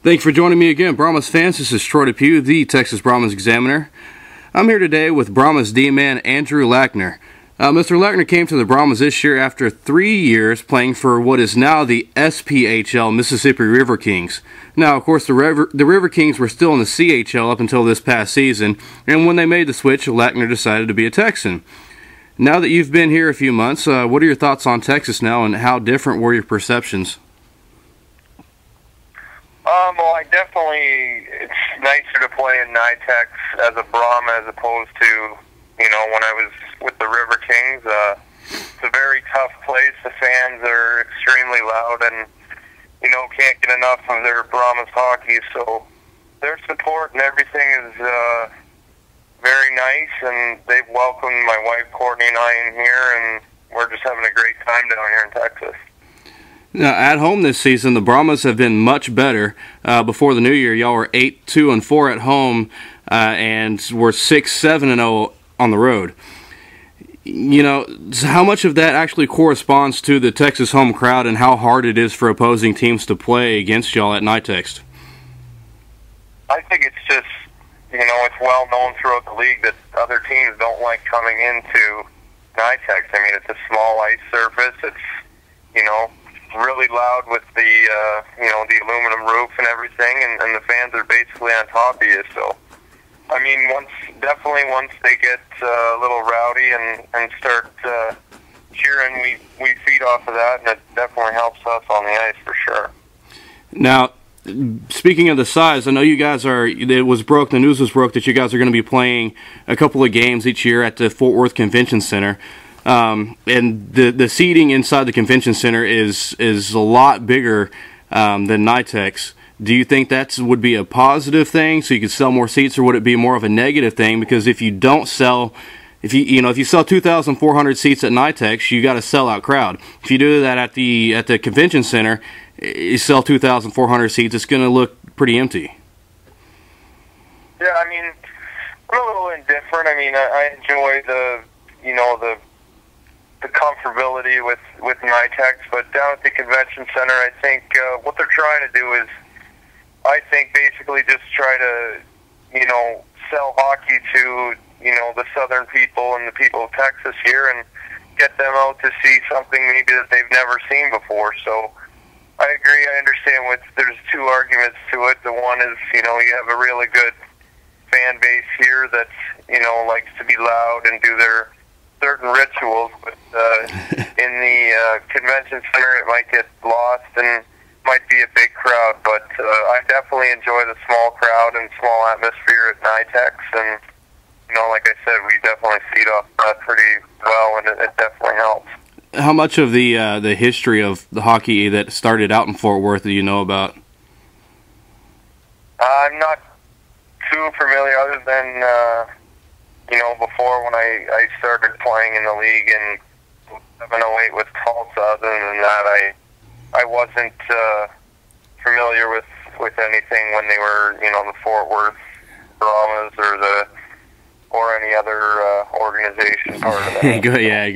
Thanks for joining me again, Brahmas fans. This is Troy Depew, the Texas Brahmas Examiner. I'm here today with Brahmas D-man Andrew Lackner. Mr. Lackner came to the Brahmas this year after 3 years playing for what is now the SPHL Mississippi River Kings. Now, of course, the River Kings were still in the CHL up until this past season, and when they made the switch, Lackner decided to be a Texan. Now that you've been here a few months, what are your thoughts on Texas now, and how different were your perceptions? Well, it's nicer to play in NYTEX as a Brahma as opposed to, when I was with the River Kings. It's a very tough place. The fans are extremely loud and, can't get enough of their Brahmas hockey. So their support and everything is very nice, and they've welcomed my wife Courtney and I in here, and we're just having a great time down here in Texas. Now, at home this season, the Brahmas have been much better. Before the new year, y'all were 8-2-4 at home, and were 6-7-0 on the road. How much of that actually corresponds to the Texas home crowd, and how hard it is for opposing teams to play against y'all at NYTEX? I think it's just, it's well known throughout the league that other teams don't like coming into NYTEX. I mean, it's a small ice surface. It's, really loud with the, the aluminum roof and everything, and the fans are basically on top of you. So, I mean, once they get a little rowdy and start cheering, we feed off of that, and it definitely helps us on the ice for sure. Now, speaking of the size, I know you guys the news was broke that you guys are going to be playing a couple of games each year at the Fort Worth Convention Center. And the seating inside the convention center is a lot bigger than NYTEX. Do you think that would be a positive thing, so you could sell more seats, or would it be more of a negative thing? Because if you sell 2,400 seats at NYTEX, you got a sellout crowd. If you do that at the convention center, you sell 2,400 seats, it's going to look pretty empty. Yeah, I mean, I'm a little indifferent. I mean, I enjoy the comfortability with NYTEX, but down at the convention center, I think what they're trying to do is, basically just try to, sell hockey to, the southern people and the people of Texas here, and get them out to see something maybe that they've never seen before. So I agree. I understand there's two arguments to it. The one is, you have a really good fan base here that's, likes to be loud and do their certain rituals, but in the convention center it might get lost and might be a big crowd, but I definitely enjoy the small crowd and small atmosphere at NYTEX, and like I said, we definitely feed off that pretty well, and it definitely helps. How much of the history of the hockey that started out in Fort Worth do you know about? I'm not too familiar, other than before when I started playing in the league in 7-08 with Tulsa. Other than that, I wasn't familiar with anything when they were, the Fort Worth Brahmas or any other organization part of that. Yeah, it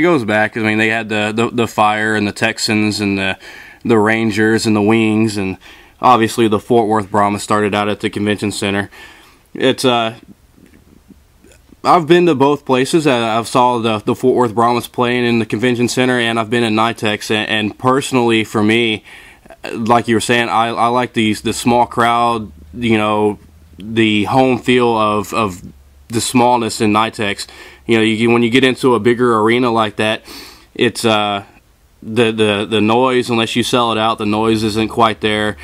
goes back. I mean, they had the Fire and the Texans and the Rangers and the Wings, and obviously the Fort Worth Brahmas started out at the convention center. It's I've been to both places. I've saw the Fort Worth Brahmas playing in the convention center, and I've been in NYTEX. And personally, for me, like you were saying, I like the small crowd. The home feel of the smallness in NYTEX. When you get into a bigger arena like that, it's the noise. Unless you sell it out, the noise isn't quite there.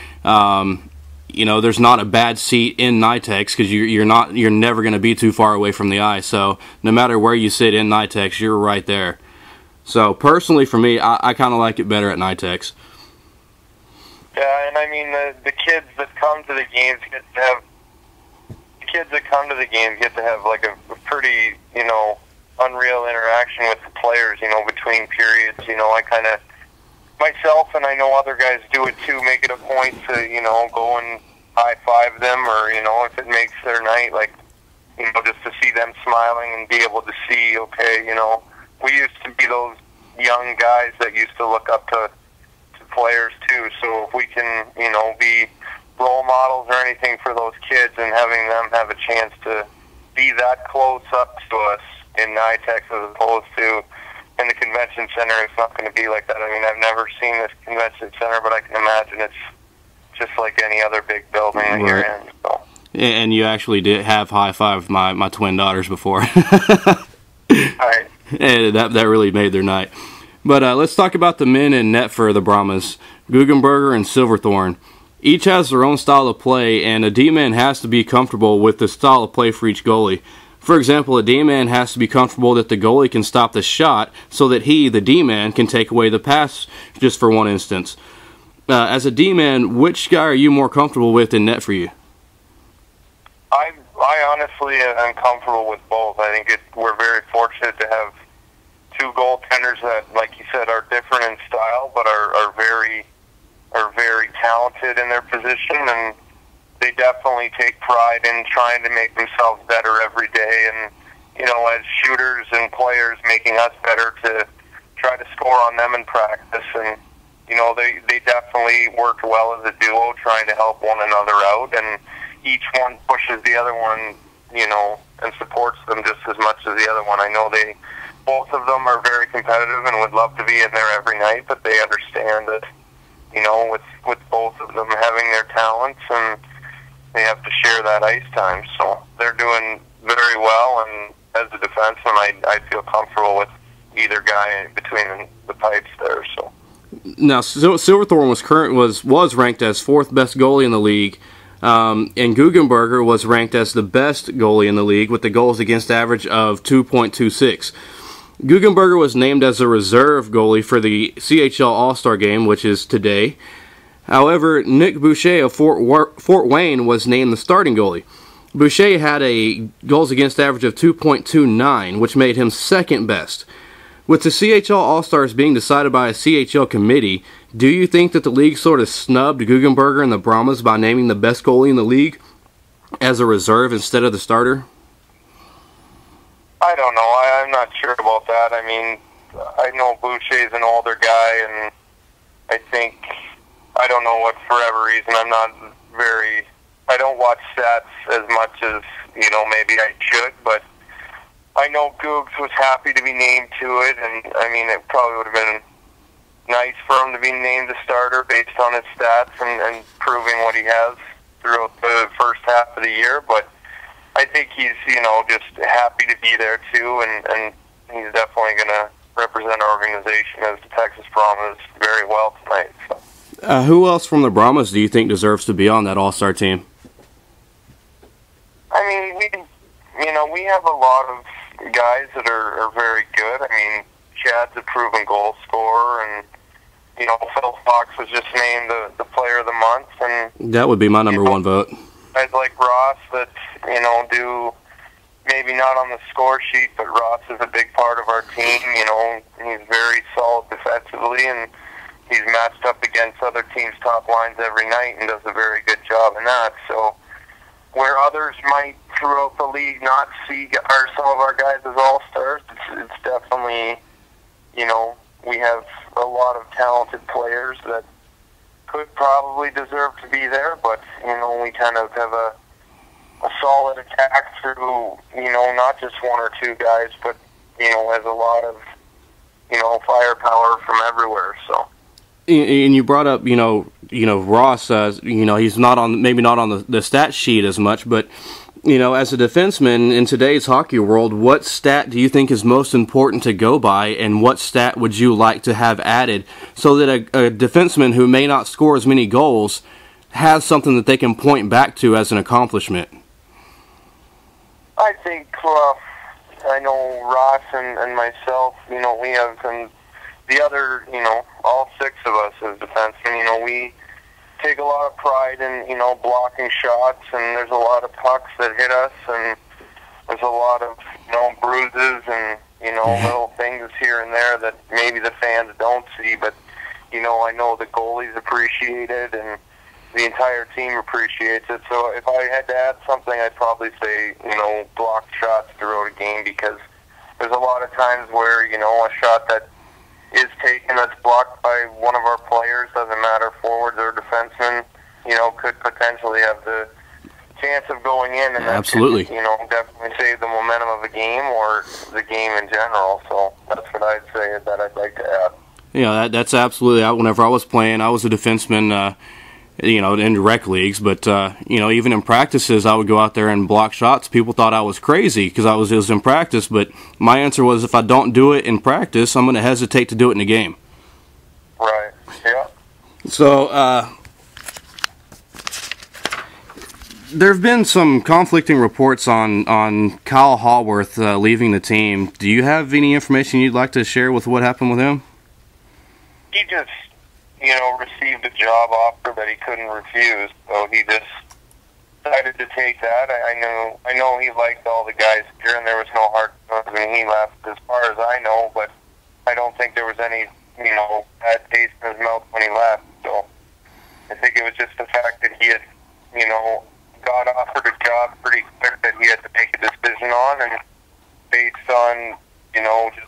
There's not a bad seat in NYTEX because you're never going to be too far away from the ice. So no matter where you sit in NYTEX, you're right there. So personally, for me, I kind of like it better at NYTEX. Yeah, and I mean the kids that come to the games get to have like a pretty unreal interaction with the players. Between periods. I kind of. Myself, and I know other guys do it too, make it a point to, go and high-five them, or, if it makes their night, like, just to see them smiling and be able to see, okay, we used to be those young guys that used to look up to players too. So if we can, be role models or anything for those kids and having them have a chance to be that close up to us in NITEX as opposed to in the convention center, it's not going to be like that. I mean, I've never seen this convention center, but I can imagine it's just like any other big building that you're in. So. And you actually did have high-fived my twin daughters before. Right. And that really made their night. But let's talk about the men in net for the Brahmas, Guggenberger and Silverthorne. Each has their own style of play, and a D-man has to be comfortable with the style of play for each goalie. For example, a D-man has to be comfortable that the goalie can stop the shot so that he, the D-man, can take away the pass, just for one instance. As a D-man, which guy are you more comfortable with in net for you? I honestly am comfortable with both. I think we're very fortunate to have two goaltenders that, like you said, are different in style, but are very talented in their position, and they definitely take pride in trying to make themselves better every day. And as shooters and players, making us better to try to score on them in practice. And they definitely work well as a duo, trying to help one another out, and each one pushes the other one, and supports them just as much as the other one. I know both of them are very competitive and would love to be in there every night, but they understand that, with both of them having their talents, and they have to share that ice time. So they're doing very well, and as a defenseman, I feel comfortable with either guy between the pipes there. So. Now, Silverthorne was ranked as fourth best goalie in the league, and Guggenberger was ranked as the best goalie in the league with the goals against average of 2.26. Guggenberger was named as a reserve goalie for the CHL All-Star Game, which is today. However, Nick Boucher of Fort Wayne was named the starting goalie. Boucher had a goals against average of 2.29, which made him second best. With the CHL All-Stars being decided by a CHL committee, do you think that the league sort of snubbed Guggenberger and the Brahmas by naming the best goalie in the league as a reserve instead of the starter? I don't know. I'm not sure about that. I mean, I know Boucher's an older guy, and I think, I don't know what, for whatever reason, I don't watch stats as much as, maybe I should, but I know Googs was happy to be named to it, and I mean, it probably would have been nice for him to be named the starter based on his stats and proving what he has throughout the first half of the year, but I think he's, just happy to be there too, and he's definitely going to represent our organization as the Texas Brahmas very well tonight. So. Who else from the Brahmas do you think deserves to be on that All-Star team? I mean, we have a lot of guys that are very good. I mean, Chad's a proven goal scorer, and Phil Fox was just named the Player of the Month, and that would be my number one vote. Guys like Ross that do maybe not on the score sheet, but Ross is a big part of our team. He's very solid defensively, and he's matched up against other teams' top lines every night and does a very good job in that. So where others might throughout the league not see some of our guys as all-stars, it's definitely, we have a lot of talented players that could probably deserve to be there, but, we kind of have a solid attack through, not just one or two guys, but, has a lot of, firepower from everywhere, so. And you brought up, Ross. He's maybe not on the stat sheet as much, but as a defenseman in today's hockey world, what stat do you think is most important to go by, and what stat would you like to have added so that a defenseman who may not score as many goals has something that they can point back to as an accomplishment? I think, I know Ross and myself, we have some. The other, all six of us as defensemen, we take a lot of pride in, blocking shots, and there's a lot of pucks that hit us, and there's a lot of, bruises and, little things here and there that maybe the fans don't see, but, I know the goalies appreciate it, and the entire team appreciates it. So if I had to add something, I'd probably say, blocked shots throughout a game, because there's a lot of times where, a shot that is taken that's blocked by one of our players, doesn't matter, forwards or defensemen, could potentially have the chance of going in, and that absolutely could, definitely save the momentum of a game or the game in general. So that's what I'd say that I'd like to add. Yeah, that's absolutely. Whenever I was playing, I was a defenseman, in rec leagues, but even in practices, I would go out there and block shots. People thought I was crazy because I was in practice, but my answer was, if I don't do it in practice, I'm going to hesitate to do it in a game. Right. Yeah. So, there have been some conflicting reports on Kyle Haworth leaving the team. Do you have any information you'd like to share with what happened with him? He just, received a job offer that he couldn't refuse, so he just decided to take that. I know he liked all the guys here, and there was no hard feelings when he left, as far as I know, but I don't think there was any, bad taste in his mouth when he left. So I think it was just the fact that he had, got offered a job pretty quick that he had to make a decision on, and based on, just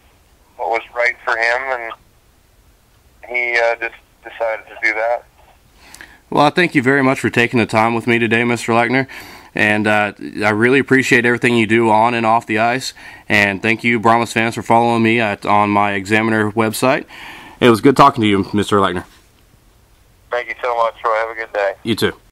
what was right for him, and he just decided to do that. Well, I thank you very much for taking the time with me today, Mr. Lackner, and I really appreciate everything you do on and off the ice, and thank you, Brahmas fans, for following me on my Examiner website. It was good talking to you, Mr. Lackner. Thank you so much, Troy. Have a good day. You too.